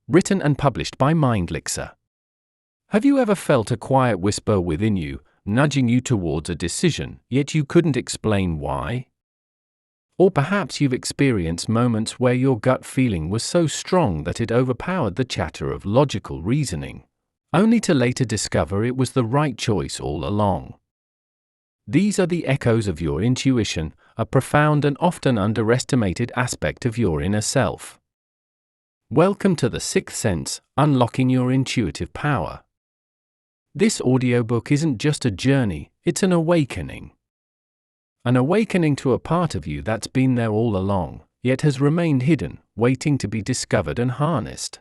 Written and published by MindLixer. Have you ever felt a quiet whisper within you, nudging you towards a decision, yet you couldn't explain why? Or perhaps you've experienced moments where your gut feeling was so strong that it overpowered the chatter of logical reasoning, only to later discover it was the right choice all along. These are the echoes of your intuition, a profound and often underestimated aspect of your inner self. Welcome to The Sixth Sense, Unlocking Your Intuitive Power. This audiobook isn't just a journey, it's an awakening. An awakening to a part of you that's been there all along, yet has remained hidden, waiting to be discovered and harnessed.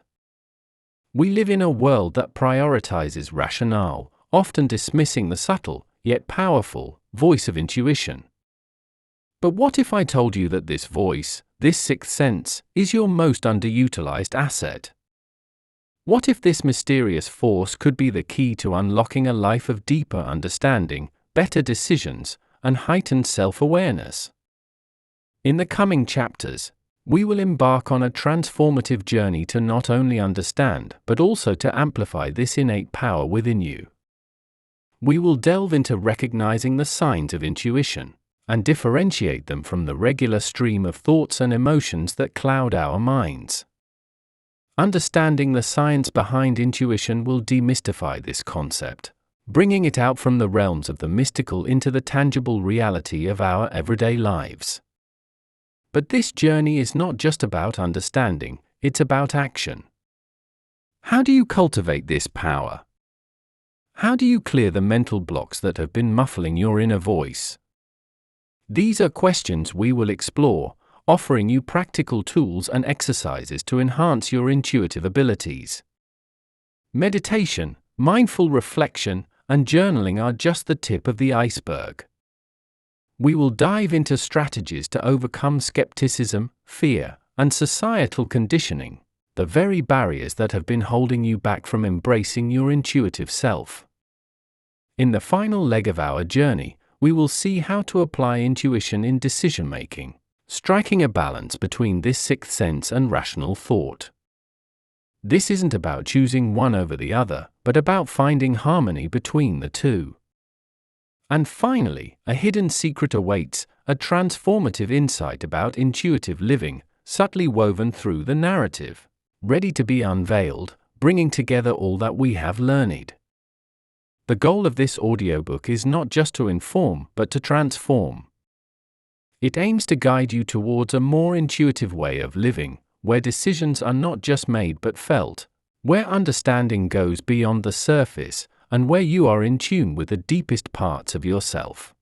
We live in a world that prioritizes rationale, often dismissing the subtle, yet powerful, voice of intuition. But what if I told you that this voice, this sixth sense, is your most underutilized asset? What if this mysterious force could be the key to unlocking a life of deeper understanding, better decisions, and heightened self-awareness? In the coming chapters, we will embark on a transformative journey to not only understand, but also to amplify this innate power within you. We will delve into recognizing the signs of intuition, and differentiate them from the regular stream of thoughts and emotions that cloud our minds. Understanding the science behind intuition will demystify this concept, bringing it out from the realms of the mystical into the tangible reality of our everyday lives. But this journey is not just about understanding, it's about action. How do you cultivate this power? How do you clear the mental blocks that have been muffling your inner voice? These are questions we will explore, offering you practical tools and exercises to enhance your intuitive abilities. Meditation, mindful reflection, and journaling are just the tip of the iceberg. We will dive into strategies to overcome skepticism, fear, and societal conditioning, the very barriers that have been holding you back from embracing your intuitive self. In the final leg of our journey, we will see how to apply intuition in decision-making, striking a balance between this sixth sense and rational thought. This isn't about choosing one over the other, but about finding harmony between the two. And finally, a hidden secret awaits, a transformative insight about intuitive living, subtly woven through the narrative, ready to be unveiled, bringing together all that we have learned. The goal of this audiobook is not just to inform, but to transform. It aims to guide you towards a more intuitive way of living, where decisions are not just made but felt, where understanding goes beyond the surface, and where you are in tune with the deepest parts of yourself.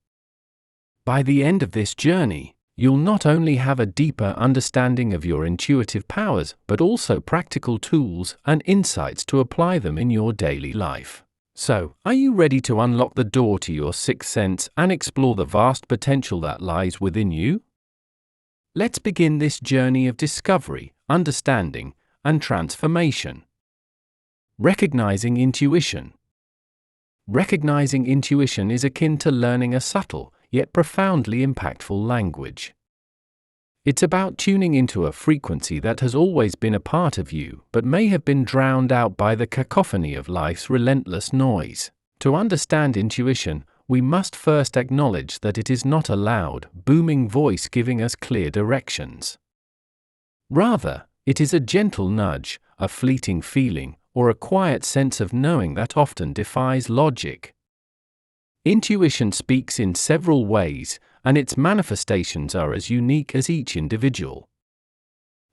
By the end of this journey, you'll not only have a deeper understanding of your intuitive powers, but also practical tools and insights to apply them in your daily life. So, are you ready to unlock the door to your sixth sense and explore the vast potential that lies within you? Let's begin this journey of discovery, understanding, and transformation. Recognizing intuition. Recognizing intuition is akin to learning a subtle, yet profoundly impactful language. It's about tuning into a frequency that has always been a part of you, but may have been drowned out by the cacophony of life's relentless noise. To understand intuition, we must first acknowledge that it is not a loud, booming voice giving us clear directions. Rather, it is a gentle nudge, a fleeting feeling, or a quiet sense of knowing that often defies logic. Intuition speaks in several ways, and its manifestations are as unique as each individual.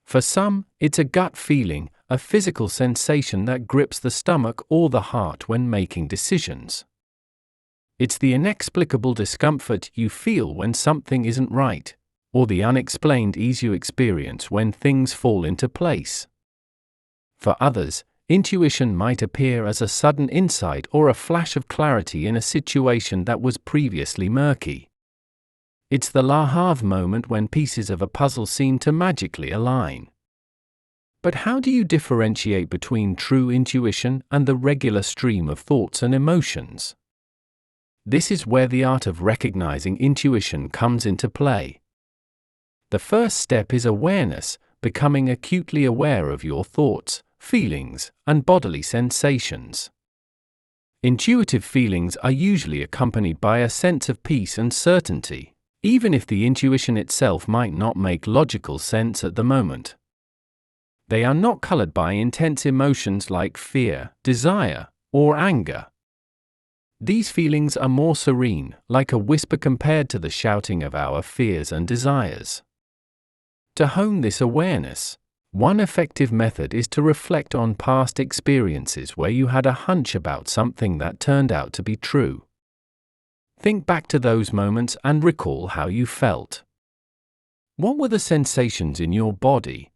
For some, it's a gut feeling, a physical sensation that grips the stomach or the heart when making decisions. It's the inexplicable discomfort you feel when something isn't right, or the unexplained ease you experience when things fall into place. For others, intuition might appear as a sudden insight or a flash of clarity in a situation that was previously murky. It's the Lahav moment when pieces of a puzzle seem to magically align. But how do you differentiate between true intuition and the regular stream of thoughts and emotions? This is where the art of recognizing intuition comes into play. The first step is awareness, becoming acutely aware of your thoughts, feelings, and bodily sensations. Intuitive feelings are usually accompanied by a sense of peace and certainty, even if the intuition itself might not make logical sense at the moment. They are not colored by intense emotions like fear, desire, or anger. These feelings are more serene, like a whisper compared to the shouting of our fears and desires. To hone this awareness, one effective method is to reflect on past experiences where you had a hunch about something that turned out to be true. Think back to those moments and recall how you felt. What were the sensations in your body?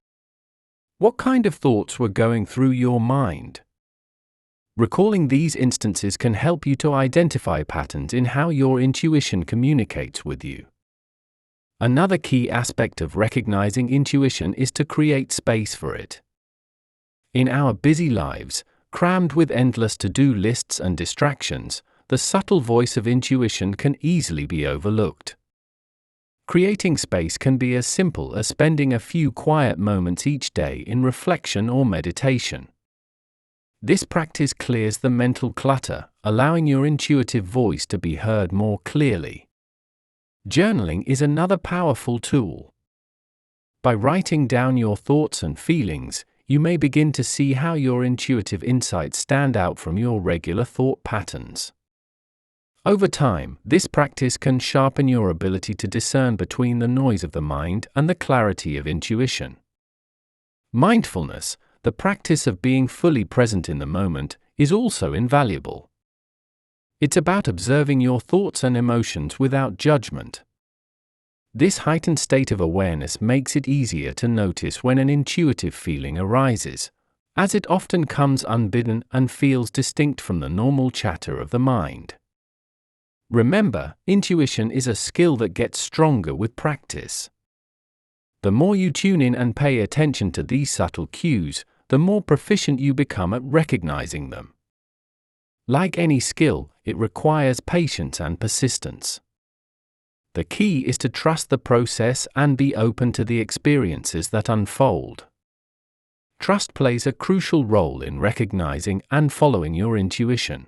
What kind of thoughts were going through your mind? Recalling these instances can help you to identify patterns in how your intuition communicates with you. Another key aspect of recognizing intuition is to create space for it. In our busy lives, crammed with endless to-do lists and distractions, the subtle voice of intuition can easily be overlooked. Creating space can be as simple as spending a few quiet moments each day in reflection or meditation. This practice clears the mental clutter, allowing your intuitive voice to be heard more clearly. Journaling is another powerful tool. By writing down your thoughts and feelings, you may begin to see how your intuitive insights stand out from your regular thought patterns. Over time, this practice can sharpen your ability to discern between the noise of the mind and the clarity of intuition. Mindfulness, the practice of being fully present in the moment, is also invaluable. It's about observing your thoughts and emotions without judgment. This heightened state of awareness makes it easier to notice when an intuitive feeling arises, as it often comes unbidden and feels distinct from the normal chatter of the mind. Remember, intuition is a skill that gets stronger with practice. The more you tune in and pay attention to these subtle cues, the more proficient you become at recognizing them. Like any skill, it requires patience and persistence. The key is to trust the process and be open to the experiences that unfold. Trust plays a crucial role in recognizing and following your intuition.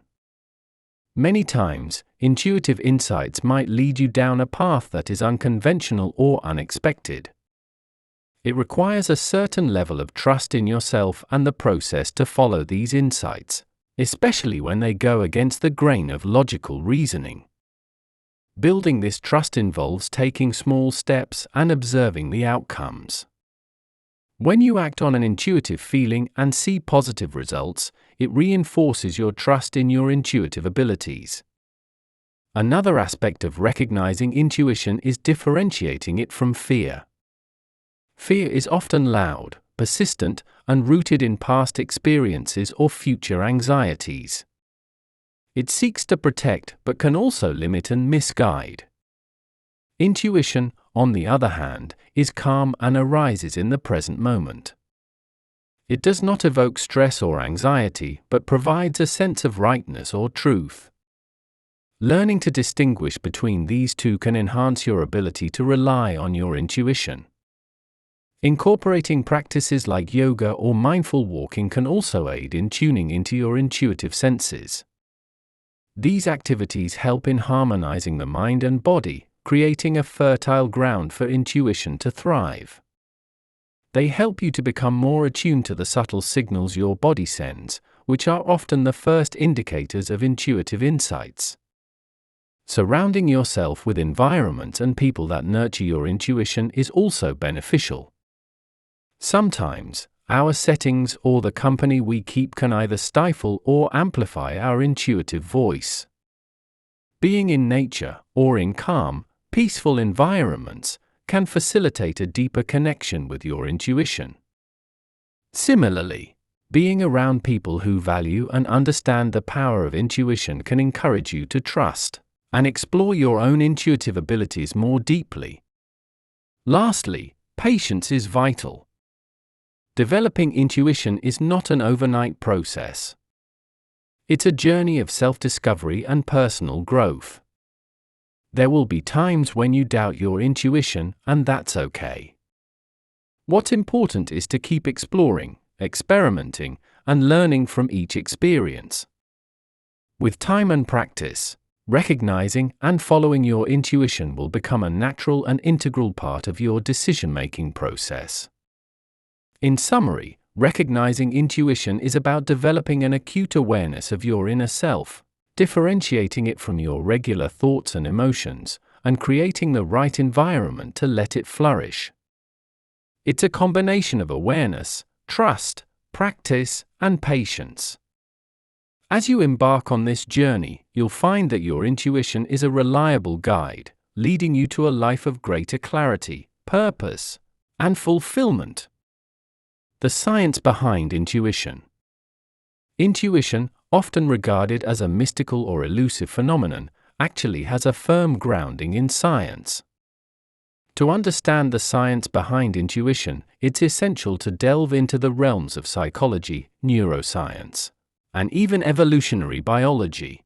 Many times, intuitive insights might lead you down a path that is unconventional or unexpected. It requires a certain level of trust in yourself and the process to follow these insights, especially when they go against the grain of logical reasoning. Building this trust involves taking small steps and observing the outcomes. When you act on an intuitive feeling and see positive results, it reinforces your trust in your intuitive abilities. Another aspect of recognizing intuition is differentiating it from fear. Fear is often loud, persistent, and rooted in past experiences or future anxieties. It seeks to protect but can also limit and misguide. Intuition, on the other hand, is calm and arises in the present moment. It does not evoke stress or anxiety but provides a sense of rightness or truth. Learning to distinguish between these two can enhance your ability to rely on your intuition. Incorporating practices like yoga or mindful walking can also aid in tuning into your intuitive senses. These activities help in harmonizing the mind and body, creating a fertile ground for intuition to thrive. They help you to become more attuned to the subtle signals your body sends, which are often the first indicators of intuitive insights. Surrounding yourself with environments and people that nurture your intuition is also beneficial. Sometimes, our settings or the company we keep can either stifle or amplify our intuitive voice. Being in nature, or in calm, peaceful environments, can facilitate a deeper connection with your intuition. Similarly, being around people who value and understand the power of intuition can encourage you to trust and explore your own intuitive abilities more deeply. Lastly, patience is vital. Developing intuition is not an overnight process. It's a journey of self-discovery and personal growth. There will be times when you doubt your intuition, and that's okay. What's important is to keep exploring, experimenting, and learning from each experience. With time and practice, recognizing and following your intuition will become a natural and integral part of your decision-making process. In summary, recognizing intuition is about developing an acute awareness of your inner self, differentiating it from your regular thoughts and emotions, and creating the right environment to let it flourish. It's a combination of awareness, trust, practice, and patience. As you embark on this journey, you'll find that your intuition is a reliable guide, leading you to a life of greater clarity, purpose, and fulfillment. The science behind intuition. Intuition, often regarded as a mystical or elusive phenomenon, actually has a firm grounding in science. To understand the science behind intuition, it's essential to delve into the realms of psychology, neuroscience, and even evolutionary biology.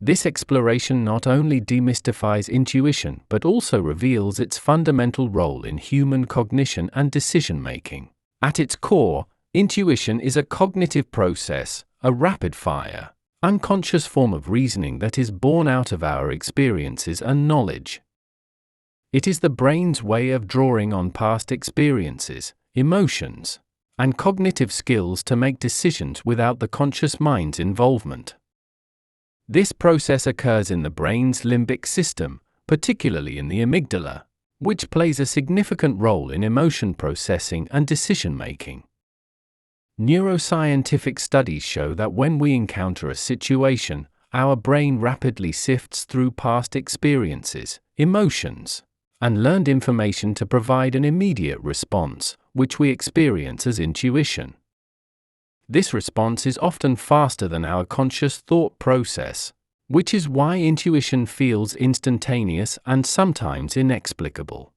This exploration not only demystifies intuition but also reveals its fundamental role in human cognition and decision-making. At its core, intuition is a cognitive process, a rapid-fire, unconscious form of reasoning that is born out of our experiences and knowledge. It is the brain's way of drawing on past experiences, emotions, and cognitive skills to make decisions without the conscious mind's involvement. This process occurs in the brain's limbic system, particularly in the amygdala, which plays a significant role in emotion processing and decision-making. Neuroscientific studies show that when we encounter a situation, our brain rapidly sifts through past experiences, emotions, and learned information to provide an immediate response, which we experience as intuition. This response is often faster than our conscious thought process, which is why intuition feels instantaneous and sometimes inexplicable.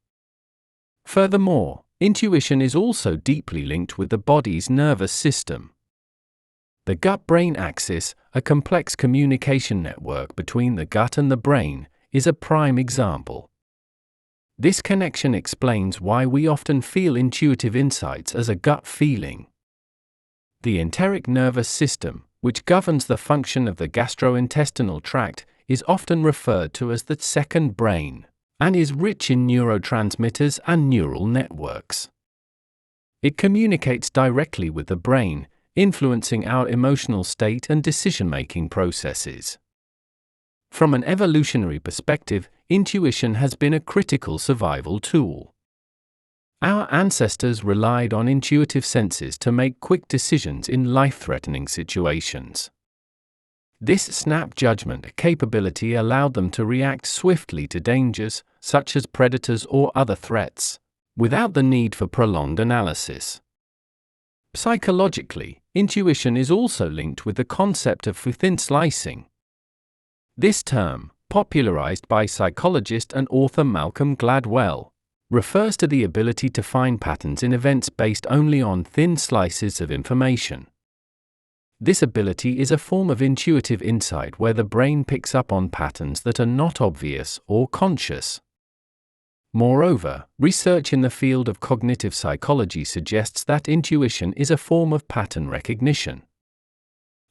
Furthermore, intuition is also deeply linked with the body's nervous system. The gut-brain axis, a complex communication network between the gut and the brain, is a prime example. This connection explains why we often feel intuitive insights as a gut feeling. The enteric nervous system, which governs the function of the gastrointestinal tract, is often referred to as the second brain, and is rich in neurotransmitters and neural networks. It communicates directly with the brain, influencing our emotional state and decision-making processes. From an evolutionary perspective, intuition has been a critical survival tool. Our ancestors relied on intuitive senses to make quick decisions in life-threatening situations. This snap judgment capability allowed them to react swiftly to dangers, such as predators or other threats, without the need for prolonged analysis. Psychologically, intuition is also linked with the concept of thin slicing. This term, popularized by psychologist and author Malcolm Gladwell, refers to the ability to find patterns in events based only on thin slices of information. This ability is a form of intuitive insight where the brain picks up on patterns that are not obvious or conscious. Moreover, research in the field of cognitive psychology suggests that intuition is a form of pattern recognition.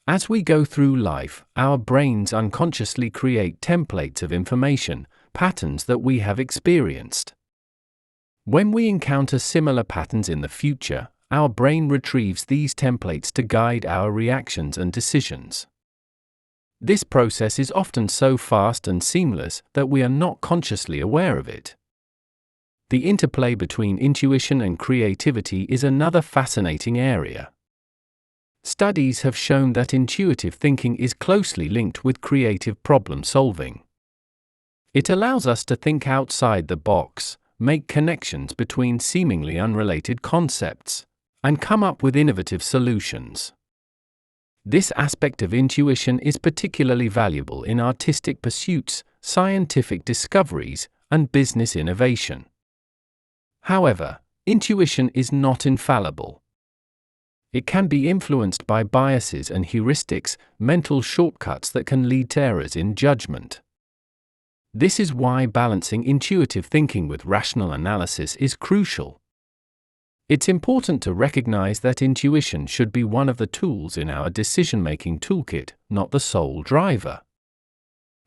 As we go through life, our brains unconsciously create templates of information, patterns that we have experienced. When we encounter similar patterns in the future, our brain retrieves these templates to guide our reactions and decisions. This process is often so fast and seamless that we are not consciously aware of it. The interplay between intuition and creativity is another fascinating area. Studies have shown that intuitive thinking is closely linked with creative problem solving. It allows us to think outside the box, make connections between seemingly unrelated concepts, and come up with innovative solutions. This aspect of intuition is particularly valuable in artistic pursuits, scientific discoveries, and business innovation. However, intuition is not infallible. It can be influenced by biases and heuristics, mental shortcuts that can lead to errors in judgment. This is why balancing intuitive thinking with rational analysis is crucial. It's important to recognize that intuition should be one of the tools in our decision-making toolkit, not the sole driver.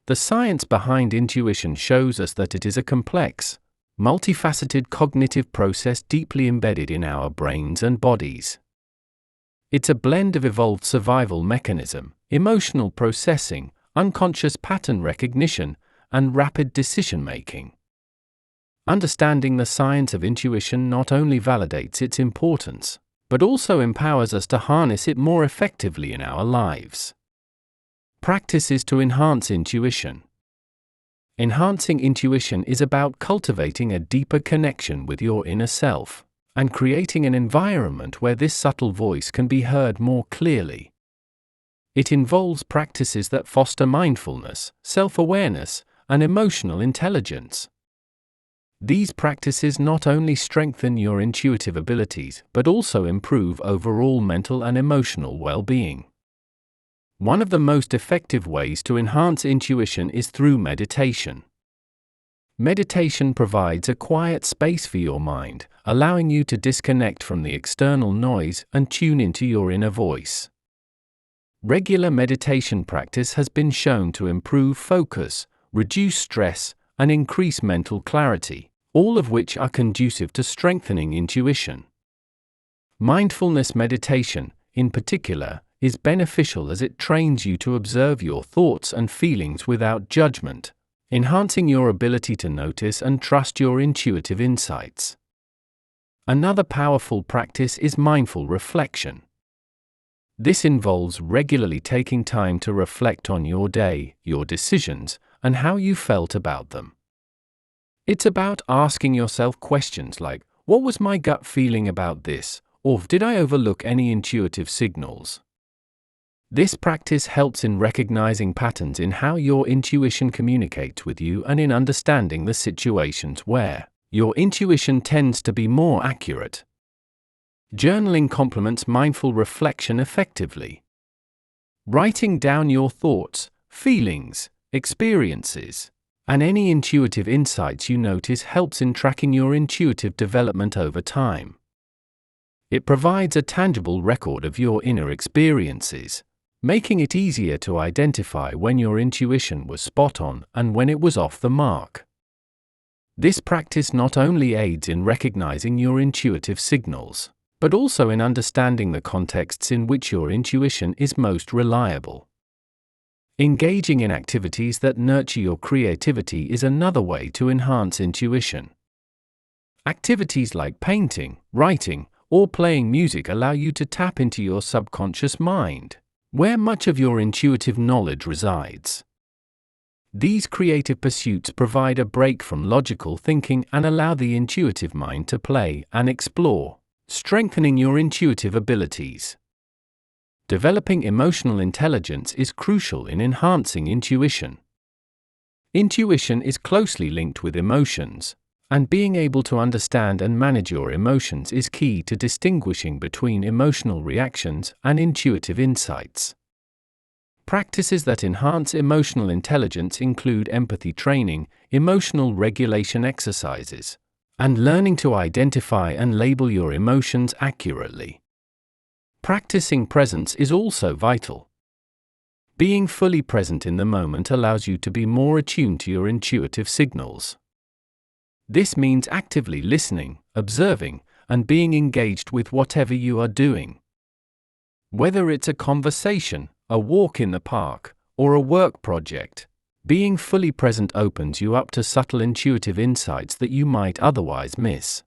The science behind intuition shows us that it is a complex, multifaceted cognitive process deeply embedded in our brains and bodies. It's a blend of evolved survival mechanism, emotional processing, unconscious pattern recognition, and rapid decision-making. Understanding the science of intuition not only validates its importance, but also empowers us to harness it more effectively in our lives. Practices to enhance intuition. Enhancing intuition is about cultivating a deeper connection with your inner self, and creating an environment where this subtle voice can be heard more clearly. It involves practices that foster mindfulness, self-awareness, and emotional intelligence. These practices not only strengthen your intuitive abilities but also improve overall mental and emotional well-being. One of the most effective ways to enhance intuition is through meditation. Meditation provides a quiet space for your mind, allowing you to disconnect from the external noise and tune into your inner voice. Regular meditation practice has been shown to improve focus, reduce stress, and increase mental clarity, all of which are conducive to strengthening intuition. Mindfulness meditation, in particular, is beneficial as it trains you to observe your thoughts and feelings without judgment, enhancing your ability to notice and trust your intuitive insights. Another powerful practice is mindful reflection. This involves regularly taking time to reflect on your day, your decisions, and how you felt about them. It's about asking yourself questions like, what was my gut feeling about this, or did I overlook any intuitive signals? This practice helps in recognizing patterns in how your intuition communicates with you and in understanding the situations where your intuition tends to be more accurate. Journaling complements mindful reflection effectively. Writing down your thoughts, feelings, experiences, and any intuitive insights you notice helps in tracking your intuitive development over time. It provides a tangible record of your inner experiences, making it easier to identify when your intuition was spot on and when it was off the mark. This practice not only aids in recognizing your intuitive signals, but also in understanding the contexts in which your intuition is most reliable. Engaging in activities that nurture your creativity is another way to enhance intuition. Activities like painting, writing, or playing music allow you to tap into your subconscious mind, where much of your intuitive knowledge resides. These creative pursuits provide a break from logical thinking and allow the intuitive mind to play and explore, strengthening your intuitive abilities. Developing emotional intelligence is crucial in enhancing intuition. Intuition is closely linked with emotions, and being able to understand and manage your emotions is key to distinguishing between emotional reactions and intuitive insights. Practices that enhance emotional intelligence include empathy training, emotional regulation exercises, and learning to identify and label your emotions accurately. Practicing presence is also vital. Being fully present in the moment allows you to be more attuned to your intuitive signals. This means actively listening, observing, and being engaged with whatever you are doing. Whether it's a conversation, a walk in the park, or a work project, being fully present opens you up to subtle intuitive insights that you might otherwise miss.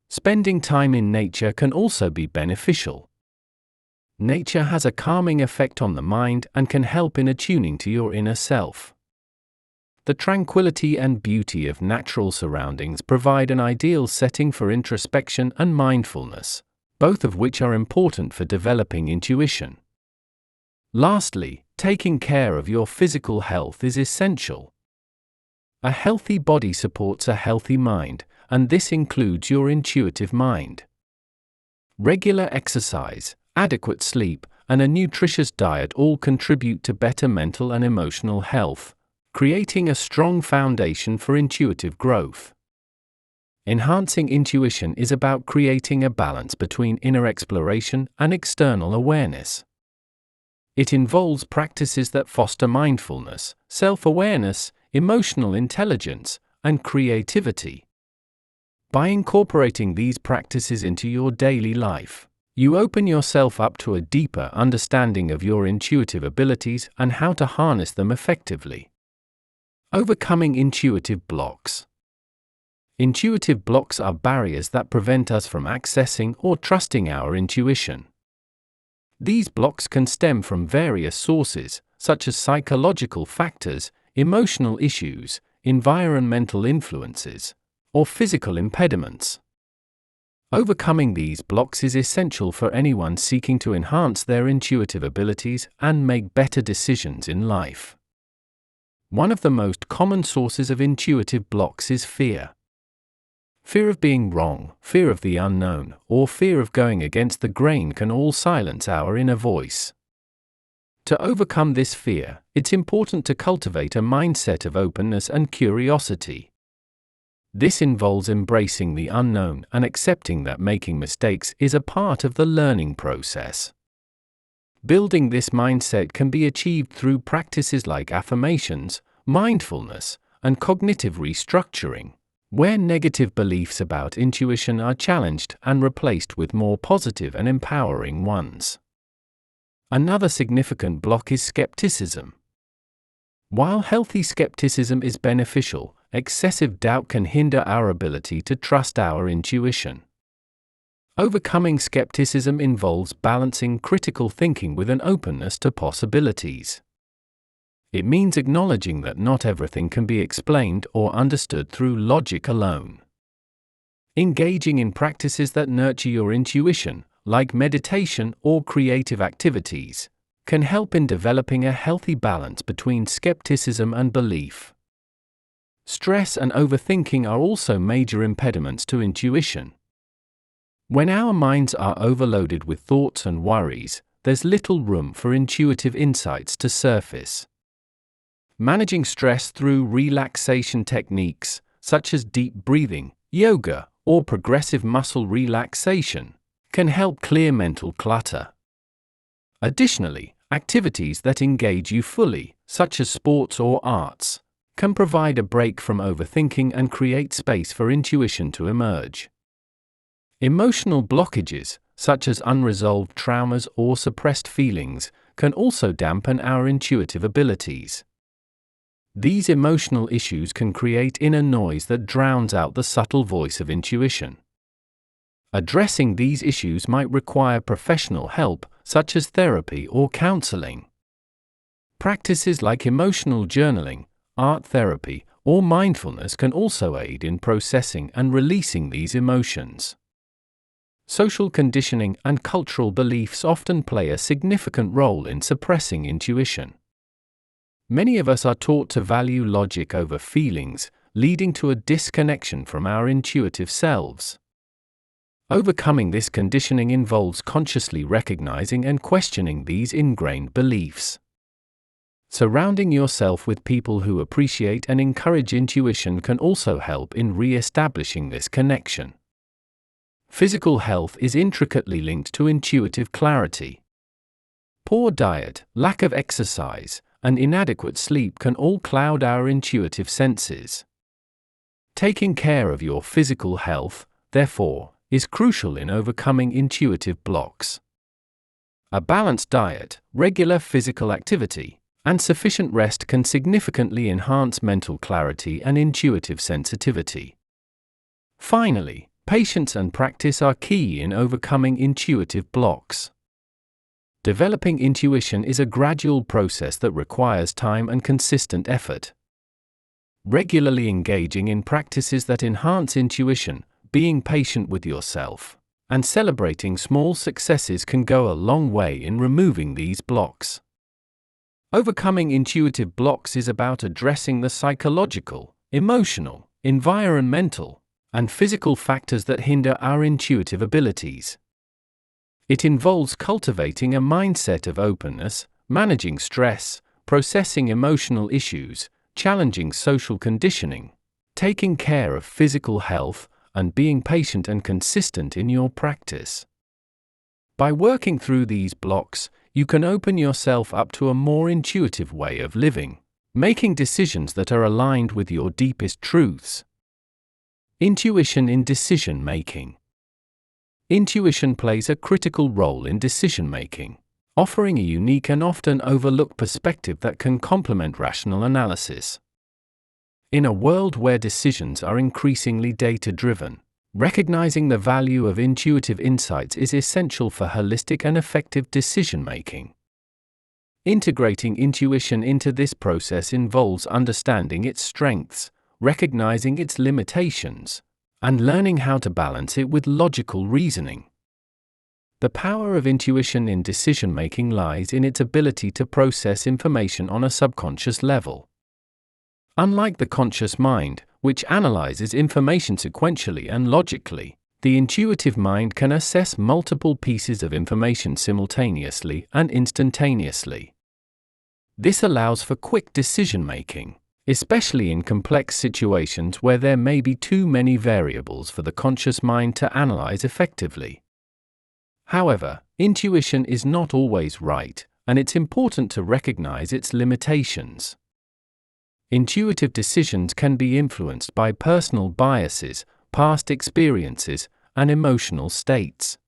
Spending time in nature can also be beneficial. Nature has a calming effect on the mind and can help in attuning to your inner self. The tranquility and beauty of natural surroundings provide an ideal setting for introspection and mindfulness, both of which are important for developing intuition. Lastly, taking care of your physical health is essential. A healthy body supports a healthy mind, and this includes your intuitive mind. Regular exercise, adequate sleep, and a nutritious diet all contribute to better mental and emotional health, creating a strong foundation for intuitive growth. Enhancing intuition is about creating a balance between inner exploration and external awareness. It involves practices that foster mindfulness, self-awareness, emotional intelligence, and creativity. By incorporating these practices into your daily life, you open yourself up to a deeper understanding of your intuitive abilities and how to harness them effectively. Overcoming intuitive blocks. Intuitive blocks are barriers that prevent us from accessing or trusting our intuition. These blocks can stem from various sources, such as psychological factors, emotional issues, environmental influences, or physical impediments. Overcoming these blocks is essential for anyone seeking to enhance their intuitive abilities and make better decisions in life. One of the most common sources of intuitive blocks is fear. Fear of being wrong, fear of the unknown, or fear of going against the grain can all silence our inner voice. To overcome this fear, it's important to cultivate a mindset of openness and curiosity. This involves embracing the unknown and accepting that making mistakes is a part of the learning process. Building this mindset can be achieved through practices like affirmations, mindfulness, and cognitive restructuring, where negative beliefs about intuition are challenged and replaced with more positive and empowering ones. Another significant block is skepticism. While healthy skepticism is beneficial, excessive doubt can hinder our ability to trust our intuition. Overcoming skepticism involves balancing critical thinking with an openness to possibilities. It means acknowledging that not everything can be explained or understood through logic alone. Engaging in practices that nurture your intuition, like meditation or creative activities, can help in developing a healthy balance between skepticism and belief. Stress and overthinking are also major impediments to intuition. When our minds are overloaded with thoughts and worries, there's little room for intuitive insights to surface. Managing stress through relaxation techniques, such as deep breathing, yoga, or progressive muscle relaxation, can help clear mental clutter. Additionally, activities that engage you fully, such as sports or arts, can provide a break from overthinking and create space for intuition to emerge. Emotional blockages, such as unresolved traumas or suppressed feelings, can also dampen our intuitive abilities. These emotional issues can create inner noise that drowns out the subtle voice of intuition. Addressing these issues might require professional help, such as therapy or counseling. Practices like emotional journaling, art therapy, or mindfulness can also aid in processing and releasing these emotions. Social conditioning and cultural beliefs often play a significant role in suppressing intuition. Many of us are taught to value logic over feelings, leading to a disconnection from our intuitive selves. Overcoming this conditioning involves consciously recognizing and questioning these ingrained beliefs. Surrounding yourself with people who appreciate and encourage intuition can also help in re-establishing this connection. Physical health is intricately linked to intuitive clarity. Poor diet, lack of exercise, and inadequate sleep can all cloud our intuitive senses. Taking care of your physical health, therefore, is crucial in overcoming intuitive blocks. A balanced diet, regular physical activity, and sufficient rest can significantly enhance mental clarity and intuitive sensitivity. Finally, patience and practice are key in overcoming intuitive blocks. Developing intuition is a gradual process that requires time and consistent effort. Regularly engaging in practices that enhance intuition, being patient with yourself, and celebrating small successes can go a long way in removing these blocks. Overcoming intuitive blocks is about addressing the psychological, emotional, environmental, and physical factors that hinder our intuitive abilities. It involves cultivating a mindset of openness, managing stress, processing emotional issues, challenging social conditioning, taking care of physical health, and being patient and consistent in your practice. By working through these blocks, you can open yourself up to a more intuitive way of living, making decisions that are aligned with your deepest truths. Intuition in decision making. Intuition plays a critical role in decision making, offering a unique and often overlooked perspective that can complement rational analysis. In a world where decisions are increasingly data-driven, recognizing the value of intuitive insights is essential for holistic and effective decision-making. Integrating intuition into this process involves understanding its strengths, recognizing its limitations, and learning how to balance it with logical reasoning. The power of intuition in decision-making lies in its ability to process information on a subconscious level. Unlike the conscious mind, which analyzes information sequentially and logically, the intuitive mind can assess multiple pieces of information simultaneously and instantaneously. This allows for quick decision-making, especially in complex situations where there may be too many variables for the conscious mind to analyze effectively. However, intuition is not always right, and it's important to recognize its limitations. Intuitive decisions can be influenced by personal biases, past experiences, and emotional states.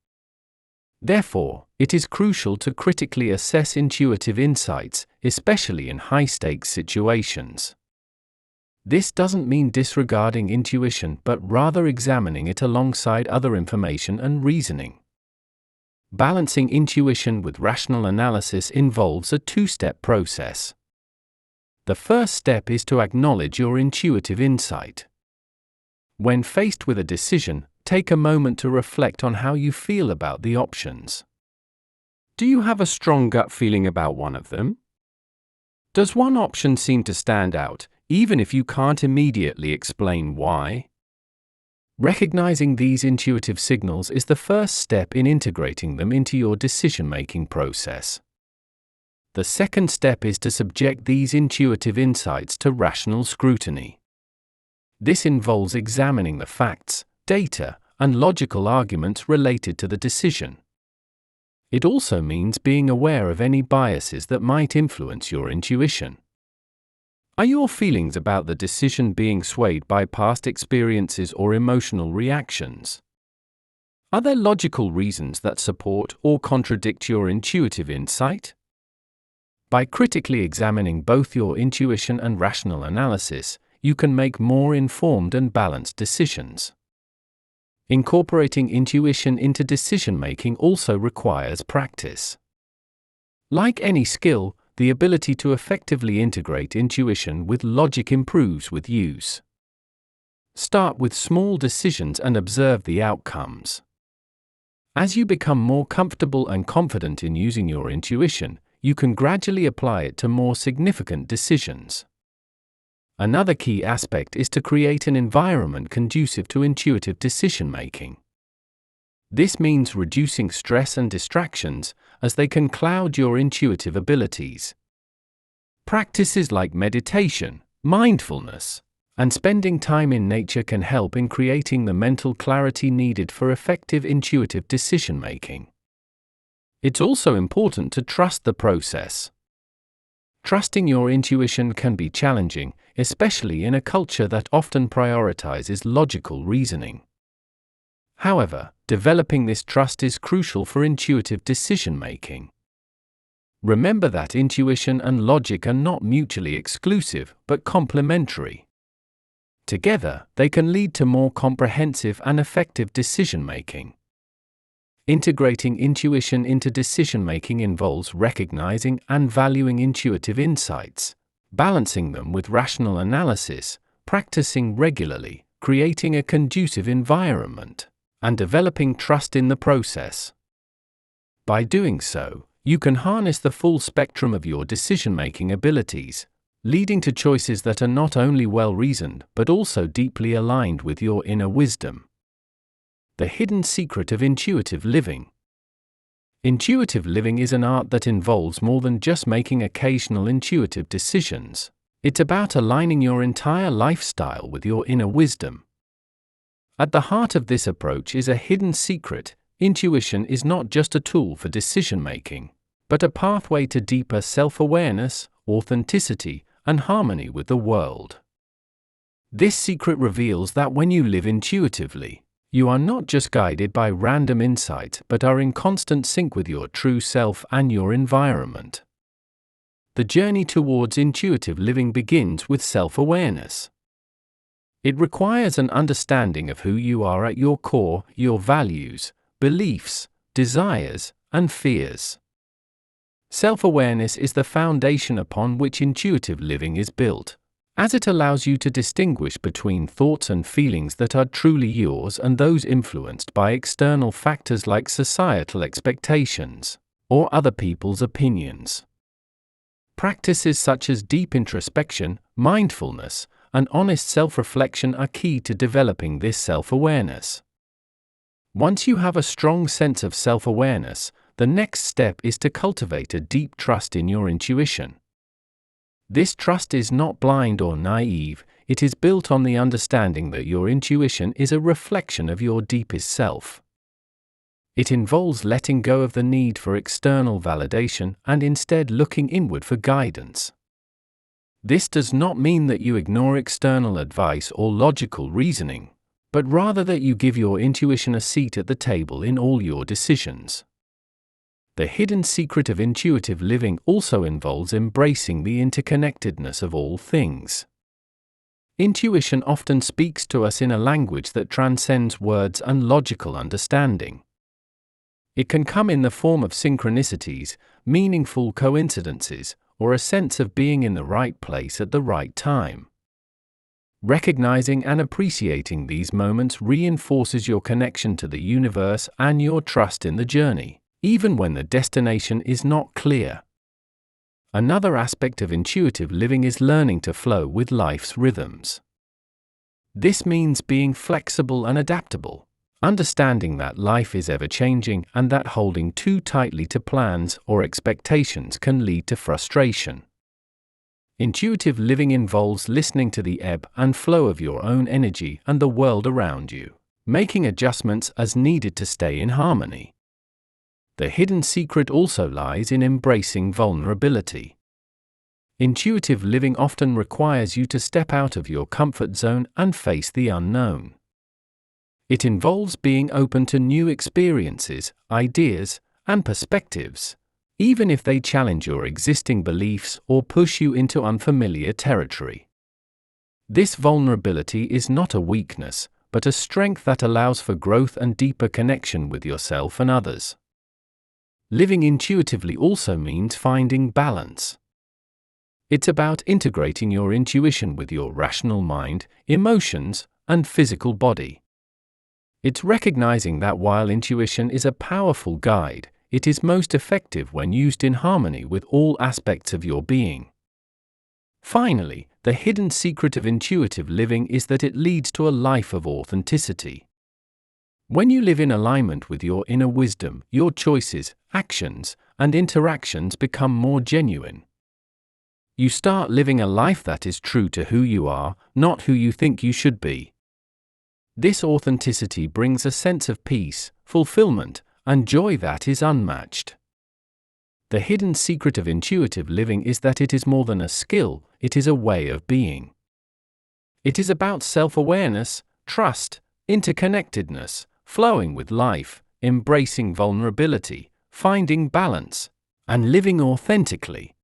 Therefore, it is crucial to critically assess intuitive insights, especially in high-stakes situations. This doesn't mean disregarding intuition, but rather examining it alongside other information and reasoning. Balancing intuition with rational analysis involves a two-step process. The first step is to acknowledge your intuitive insight. When faced with a decision, take a moment to reflect on how you feel about the options. Do you have a strong gut feeling about one of them? Does one option seem to stand out, even if you can't immediately explain why? Recognizing these intuitive signals is the first step in integrating them into your decision-making process. The second step is to subject these intuitive insights to rational scrutiny. This involves examining the facts, data, and logical arguments related to the decision. It also means being aware of any biases that might influence your intuition. Are your feelings about the decision being swayed by past experiences or emotional reactions? Are there logical reasons that support or contradict your intuitive insight? By critically examining both your intuition and rational analysis, you can make more informed and balanced decisions. Incorporating intuition into decision-making also requires practice. Like any skill, the ability to effectively integrate intuition with logic improves with use. Start with small decisions and observe the outcomes. As you become more comfortable and confident in using your intuition, you can gradually apply it to more significant decisions. Another key aspect is to create an environment conducive to intuitive decision-making. This means reducing stress and distractions, as they can cloud your intuitive abilities. Practices like meditation, mindfulness, and spending time in nature can help in creating the mental clarity needed for effective intuitive decision-making. It's also important to trust the process. Trusting your intuition can be challenging, especially in a culture that often prioritizes logical reasoning. However, developing this trust is crucial for intuitive decision-making. Remember that intuition and logic are not mutually exclusive, but complementary. Together, they can lead to more comprehensive and effective decision-making. Integrating intuition into decision-making involves recognizing and valuing intuitive insights, balancing them with rational analysis, practicing regularly, creating a conducive environment, and developing trust in the process. By doing so, you can harness the full spectrum of your decision-making abilities, leading to choices that are not only well-reasoned but also deeply aligned with your inner wisdom. The hidden secret of intuitive living. Intuitive living is an art that involves more than just making occasional intuitive decisions. It's about aligning your entire lifestyle with your inner wisdom. At the heart of this approach is a hidden secret. Intuition is not just a tool for decision-making, but a pathway to deeper self-awareness, authenticity, and harmony with the world. This secret reveals that when you live intuitively, you are not just guided by random insight but are in constant sync with your true self and your environment. The journey towards intuitive living begins with self-awareness. It requires an understanding of who you are at your core, your values, beliefs, desires, and fears. Self-awareness is the foundation upon which intuitive living is built, as it allows you to distinguish between thoughts and feelings that are truly yours and those influenced by external factors like societal expectations or other people's opinions. Practices such as deep introspection, mindfulness, and honest self-reflection are key to developing this self-awareness. Once you have a strong sense of self-awareness, the next step is to cultivate a deep trust in your intuition. This trust is not blind or naive, it is built on the understanding that your intuition is a reflection of your deepest self. It involves letting go of the need for external validation and instead looking inward for guidance. This does not mean that you ignore external advice or logical reasoning, but rather that you give your intuition a seat at the table in all your decisions. The hidden secret of intuitive living also involves embracing the interconnectedness of all things. Intuition often speaks to us in a language that transcends words and logical understanding. It can come in the form of synchronicities, meaningful coincidences, or a sense of being in the right place at the right time. Recognizing and appreciating these moments reinforces your connection to the universe and your trust in the journey, even when the destination is not clear. Another aspect of intuitive living is learning to flow with life's rhythms. This means being flexible and adaptable, understanding that life is ever-changing and that holding too tightly to plans or expectations can lead to frustration. Intuitive living involves listening to the ebb and flow of your own energy and the world around you, making adjustments as needed to stay in harmony. The hidden secret also lies in embracing vulnerability. Intuitive living often requires you to step out of your comfort zone and face the unknown. It involves being open to new experiences, ideas, and perspectives, even if they challenge your existing beliefs or push you into unfamiliar territory. This vulnerability is not a weakness, but a strength that allows for growth and deeper connection with yourself and others. Living intuitively also means finding balance. It's about integrating your intuition with your rational mind, emotions, and physical body. It's recognizing that while intuition is a powerful guide, it is most effective when used in harmony with all aspects of your being. Finally, the hidden secret of intuitive living is that it leads to a life of authenticity. When you live in alignment with your inner wisdom, your choices, actions, and interactions become more genuine. You start living a life that is true to who you are, not who you think you should be. This authenticity brings a sense of peace, fulfillment, and joy that is unmatched. The hidden secret of intuitive living is that it is more than a skill, it is a way of being. It is about self-awareness, trust, interconnectedness, flowing with life, embracing vulnerability, finding balance, and living authentically.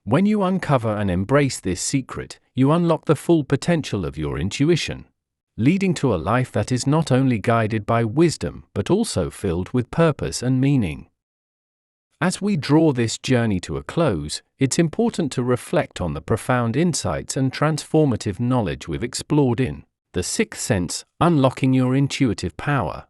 When you uncover and embrace this secret, you unlock the full potential of your intuition, leading to a life that is not only guided by wisdom but also filled with purpose and meaning. As we draw this journey to a close, it's important to reflect on the profound insights and transformative knowledge we've explored in The Sixth Sense: Unlocking Your Intuitive Power.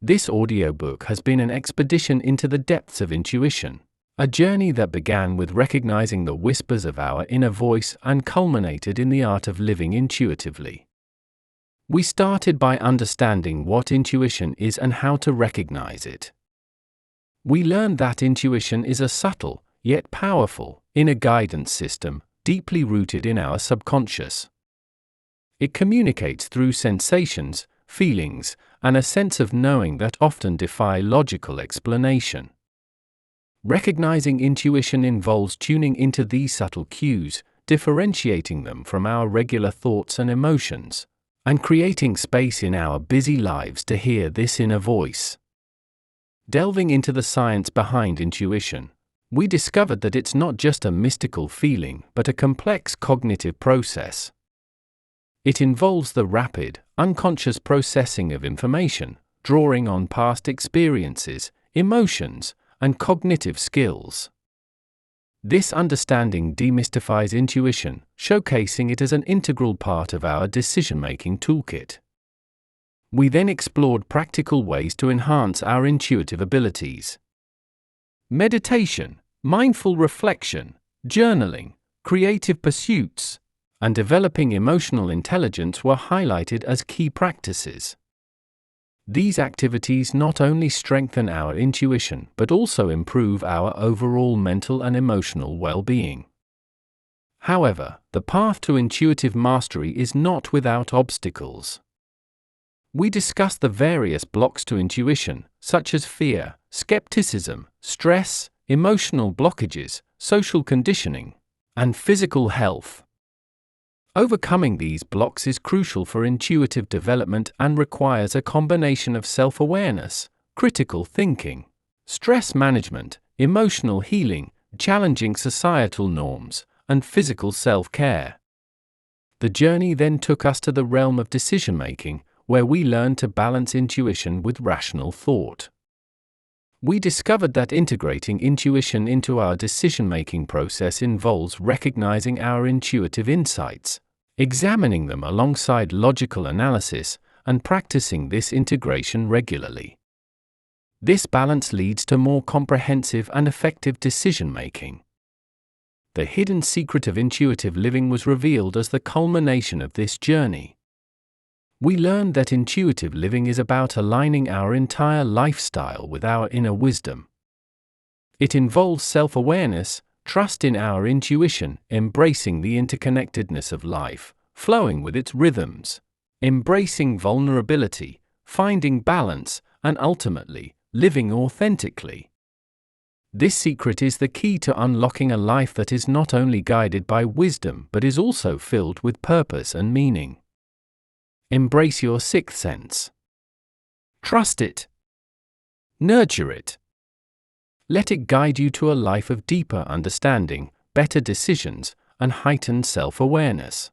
This audiobook has been an expedition into the depths of intuition, a journey that began with recognizing the whispers of our inner voice and culminated in the art of living intuitively. We started by understanding what intuition is and how to recognize it. We learned that intuition is a subtle, yet powerful, inner guidance system, deeply rooted in our subconscious. It communicates through sensations, feelings, and a sense of knowing that often defy logical explanation. Recognizing intuition involves tuning into these subtle cues, differentiating them from our regular thoughts and emotions, and creating space in our busy lives to hear this inner voice. Delving into the science behind intuition, we discovered that it's not just a mystical feeling but a complex cognitive process. It involves the rapid, unconscious processing of information, drawing on past experiences, emotions, and cognitive skills. This understanding demystifies intuition, showcasing it as an integral part of our decision-making toolkit. We then explored practical ways to enhance our intuitive abilities. Meditation, mindful reflection, journaling, creative pursuits, and developing emotional intelligence were highlighted as key practices. These activities not only strengthen our intuition but also improve our overall mental and emotional well-being. However, the path to intuitive mastery is not without obstacles. We discussed the various blocks to intuition, such as fear, skepticism, stress, emotional blockages, social conditioning, and physical health. Overcoming these blocks is crucial for intuitive development and requires a combination of self-awareness, critical thinking, stress management, emotional healing, challenging societal norms, and physical self-care. The journey then took us to the realm of decision-making, where we learned to balance intuition with rational thought. We discovered that integrating intuition into our decision-making process involves recognizing our intuitive insights, examining them alongside logical analysis, and practicing this integration regularly. This balance leads to more comprehensive and effective decision-making. The hidden secret of intuitive living was revealed as the culmination of this journey. We learned that intuitive living is about aligning our entire lifestyle with our inner wisdom. It involves self-awareness, trust in our intuition, embracing the interconnectedness of life, flowing with its rhythms, embracing vulnerability, finding balance, and ultimately, living authentically. This secret is the key to unlocking a life that is not only guided by wisdom but is also filled with purpose and meaning. Embrace your sixth sense. Trust it. Nurture it. Let it guide you to a life of deeper understanding, better decisions, and heightened self-awareness.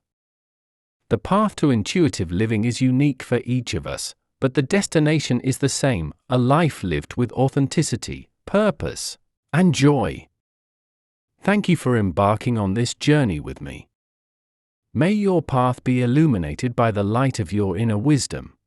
The path to intuitive living is unique for each of us, but the destination is the same: a life lived with authenticity, purpose, and joy. Thank you for embarking on this journey with me. May your path be illuminated by the light of your inner wisdom,